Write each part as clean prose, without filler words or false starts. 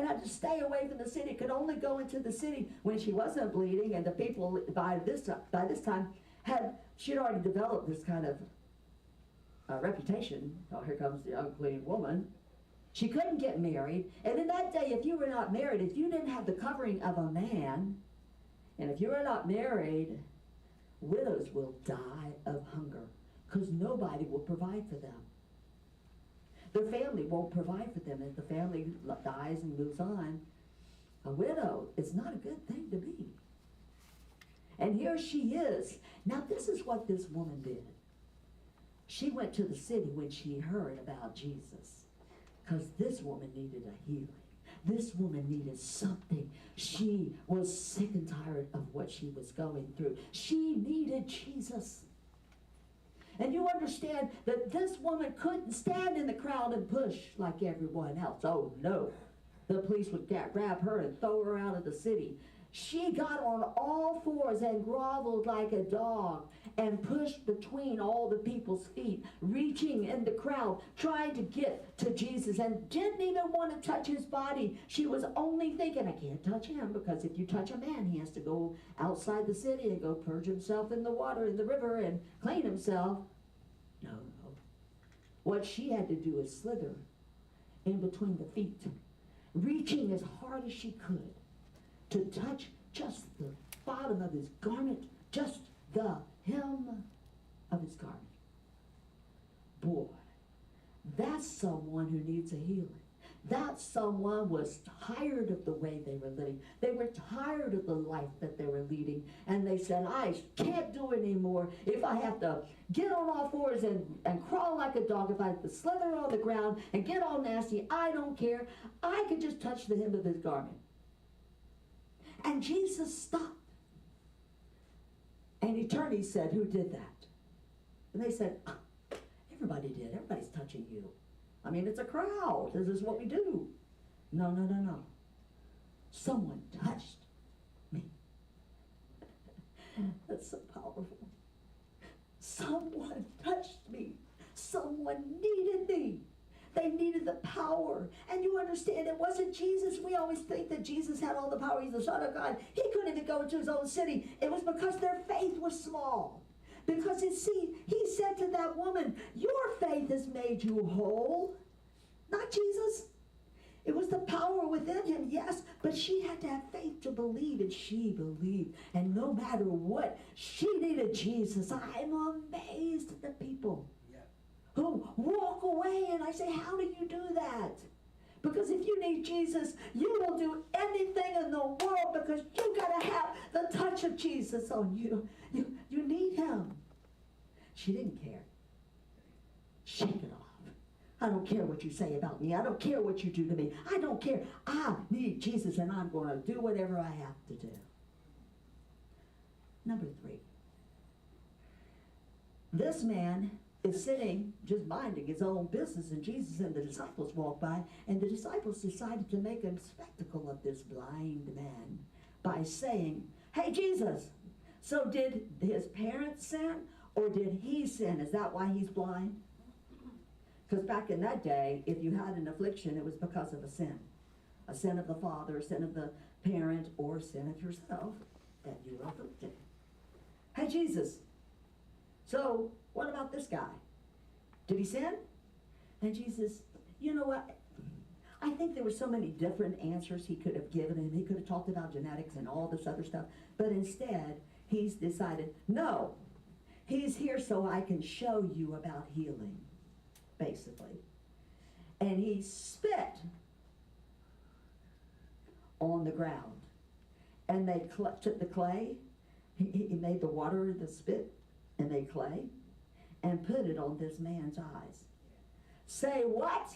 and had to stay away from the city, could only go into the city when she wasn't bleeding, and the people by this time she'd already developed this kind of reputation. Oh, here comes the unclean woman. She couldn't get married, and in that day, if you were not married, if you didn't have the covering of a man, and if you were not married, widows will die of hunger, because nobody will provide for them. Their family won't provide for them. If the family dies and moves on, a widow is not a good thing to be. And here she is. Now this is what this woman did. She went to the city when she heard about Jesus, because this woman needed a healing. This woman needed something. She was sick and tired of what she was going through. She needed Jesus. And you understand that this woman couldn't stand in the crowd and push like everyone else. Oh no. The police would grab her and throw her out of the city. She got on all fours and groveled like a dog and pushed between all the people's feet, reaching in the crowd, trying to get to Jesus, and didn't even want to touch his body. She was only thinking, I can't touch him, because if you touch a man, he has to go outside the city and go purge himself in the water, in the river, and clean himself. No. What she had to do is slither in between the feet, reaching as hard as she could to touch just the bottom of his garment, just the hem of his garment. Boy, that's someone who needs a healing. That someone was tired of the way they were living. They were tired of the life that they were leading. And they said, I can't do it anymore. If I have to get on all fours and crawl like a dog, if I have to slither on the ground and get all nasty, I don't care. I can just touch the hem of his garment. And Jesus stopped. And he turned, he said, who did that? And they said, everybody did. Everybody's touching you. I mean, it's a crowd. This is what we do. No. Someone touched me. That's so powerful. Someone touched me. Someone needed me. They needed the power. And you understand, it wasn't Jesus. We always think that Jesus had all the power. He's the Son of God. He couldn't even go into his own city. It was because their faith was small. Because you see, he said to that woman, your faith has made you whole. Not Jesus. It was the power within him, yes, but she had to have faith to believe, and she believed. And no matter what, she needed Jesus. I'm amazed at the people who walk away, and I say, how do you do that? Because if you need Jesus, you will do anything in the world, because you got to have the touch of Jesus on you. You need him. She didn't care. Shake it off. I don't care what you say about me. I don't care what you do to me. I don't care. I need Jesus, and I'm going to do whatever I have to do. Number 3. This man is sitting, just minding his own business, and Jesus and the disciples walk by, and the disciples decided to make a spectacle of this blind man by saying, hey, Jesus, so did his parents sin, or did he sin? Is that why he's blind? Because back in that day, if you had an affliction, it was because of a sin. A sin of the father, a sin of the parent, or a sin of yourself that you were afflicted. Hey, Jesus, so what about this guy? Did he sin? And Jesus, you know what? I think there were so many different answers he could have given him. He could have talked about genetics and all this other stuff. But instead, he's decided, no, he's here so I can show you about healing, basically. And he spit on the ground. And they took the clay. He made the water the spit and made clay and put it on this man's eyes. Say what?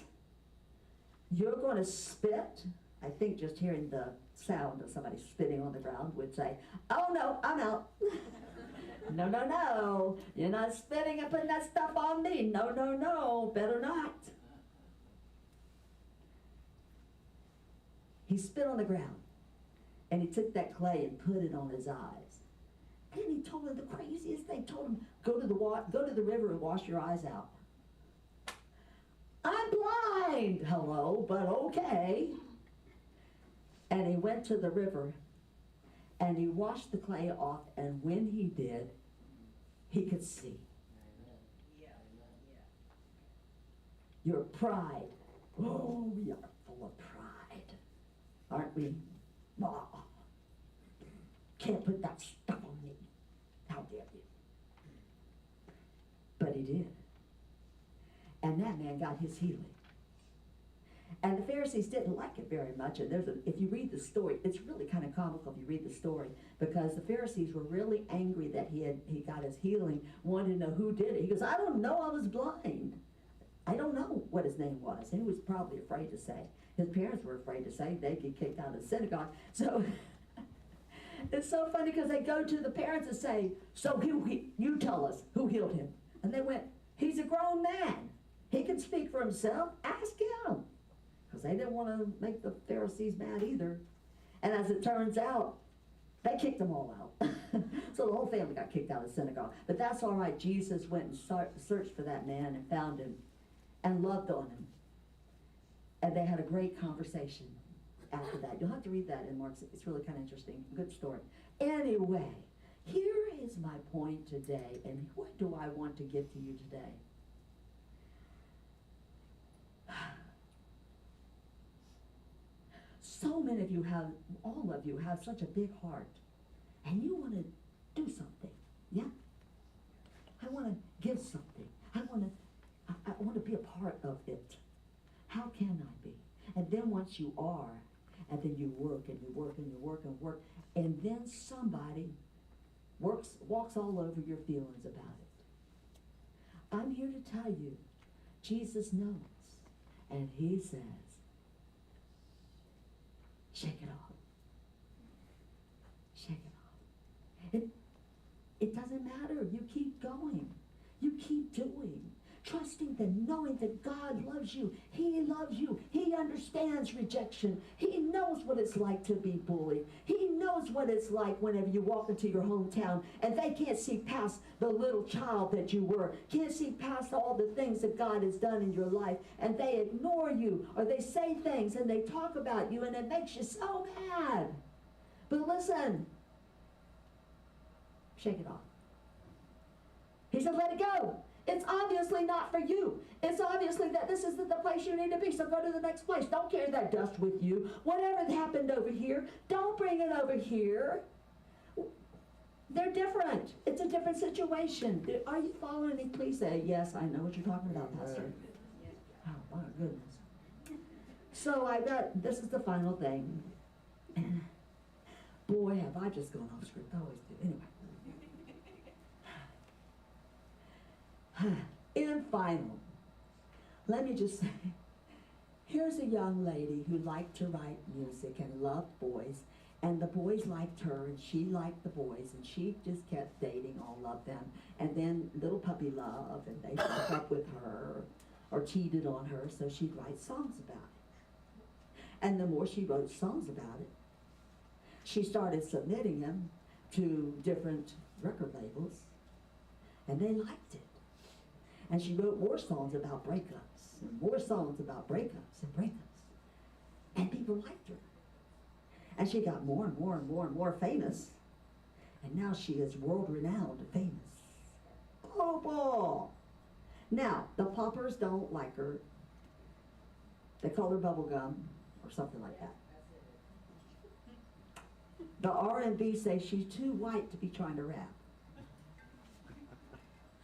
You're going to spit? I think just hearing the sound of somebody spitting on the ground would say, oh no, I'm out. No. You're not spitting and putting that stuff on me. No. Better not. He spit on the ground. And he took that clay and put it on his eyes. And he told him the craziest thing. Told him, go to the river and wash your eyes out. I'm blind. Hello, but okay. went to the river and he washed the clay off, and when he did, he could see. Your pride. Oh, we are full of pride, aren't we? Oh, can't put that stuff on me. How dare you? But he did. And that man got his healing. And the Pharisees didn't like it very much. And if you read the story, it's really kind of comical if you read the story, because the Pharisees were really angry that he got his healing, wanted to know who did it. He goes, I don't know, I was blind. I don't know what his name was. And he was probably afraid to say. His parents were afraid to say. They'd get kicked out of the synagogue. So it's so funny because they go to the parents and say, so you tell us who healed him. And they went, he's a grown man. He can speak for himself. Ask him. Because they didn't want to make the Pharisees mad either. And as it turns out, they kicked them all out. So the whole family got kicked out of the synagogue. But that's all right. Jesus went and searched for that man and found him and loved on him. And they had a great conversation after that. You'll have to read that in Mark. It's really kind of interesting. Good story. Anyway, here is my point today. And what do I want to give to you today? So many of you have, all of you have such a big heart, and you want to do something, yeah? I want to give something. I want to be a part of it. How can I be? And then once you are, and then you work and you work and you work and work, and then somebody walks all over your feelings about it. I'm here to tell you, Jesus knows, and he says, shake it off. Shake it off. It doesn't matter. You keep going. You keep doing. Trusting and knowing that God loves you. He loves you. He understands rejection. He knows what it's like to be bullied. He knows what it's like whenever you walk into your hometown and they can't see past the little child that you were. Can't see past all the things that God has done in your life, and they ignore you, or they say things and they talk about you, and it makes you so mad. But listen, shake it off. He said, let it go. It's obviously not for you. It's obviously that this isn't the place you need to be, so go to the next place. Don't carry that dust with you. Whatever happened over here, don't bring it over here. They're different. It's a different situation. Are you following me? Please say, yes, I know what you're talking about, Pastor. Oh, my goodness. So this is the final thing. Boy, have I just gone off script. I always do. Anyway. In final, let me just say, here's a young lady who liked to write music and loved boys, and the boys liked her, and she liked the boys, and she just kept dating all of them, and then little puppy love, and they broke up with her or cheated on her, so she'd write songs about it. And the more she wrote songs about it, she started submitting them to different record labels, and they liked it. And she wrote more songs about breakups, and more songs about breakups and breakups. And people liked her. And she got more and more and more and more famous. And now she is world-renowned famous. Global. Now, the poppers don't like her. They call her bubblegum or something like that. The R&B say she's too white to be trying to rap.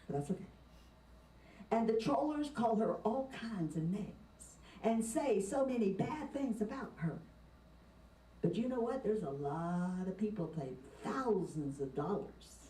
But that's okay. And the trollers call her all kinds of names and say so many bad things about her. But you know what? There's a lot of people pay thousands of dollars